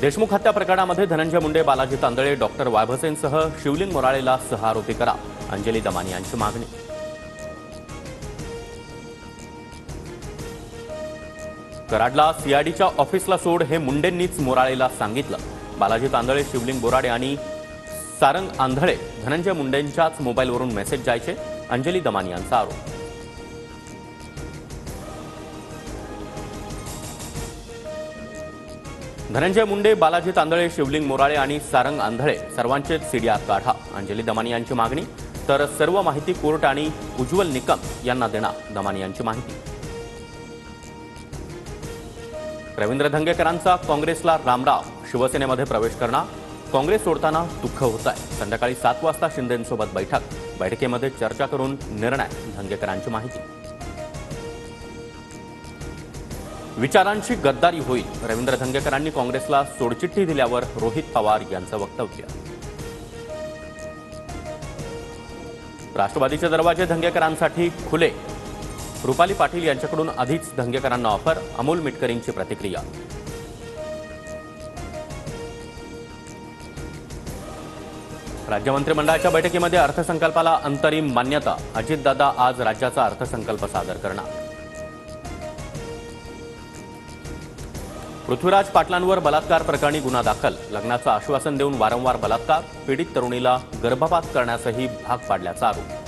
देशमुख हत्या प्रकरणामध्ये धनंजय मुंडे, बालाजी तांदळे, डॉक्टर वायभसेनसह शिवलिंग मोराळेला 6 आरोपी करा, अंजली दमानी यांची मागणी. कराडला सीआयडीच्या ऑफिसला सोड हे मुंडेंनीच मोराळेला सांगितलं. बालाजी तांदळे, शिवलिंग बोराडे आणि सारंग आंधळे धनंजय मुंडेंच्याच मोबाईलवरून मेसेज जायचे, अंजली दमानी यांचा आरोप. धनंजय मुंडे, बालाजी तांदळे, शिवलिंग मोराळे आणि सारंग आंधळे सर्वांचेच सीडीआर काढा, अंजली दमानी यांची मागणी. तर सर्व माहिती कोर्ट आणि उज्ज्वल निकम यांना देणार, दमानी यांची माहिती. रवींद्र धंगेकरांचा काँग्रेसला रामराव, शिवसेनेमध्ये प्रवेश करणार, काँग्रेस सोडताना दुःख होत आहे. संध्याकाळी 7 वाजता शिंदेंसोबत बैठकीमध्ये चर्चा करून निर्णय, धंगेकरांची माहिती. विचारांची गद्दारी होईल, रवींद्र धंगेकरांनी काँग्रेसला सोडचिठ्ठी दिल्यावर रोहित पवार यांचं वक्तव्य. राष्ट्रवादीचे दरवाजे धंगेकरांसाठी खुले, रुपाली पाटील यांच्याकडून आधीच धंगेकरांना ऑफर, अमोल मिटकरींची प्रतिक्रिया. राज्य मंत्रिमंडळाच्या बैठकीमध्ये अर्थसंकल्पाला अंतरिम मान्यता, अजितदादा आज राज्याचा अर्थसंकल्प सादर करणार. पृथ्वीराज पाटलांवर बलात्कार प्रकरणी गुन्हा दाखल, लग्नाचं आश्वासन देऊन वारंवार बलात्कार, पीडित तरुणीला गर्भपात करण्यासही भाग पाडल्याचा आरोप.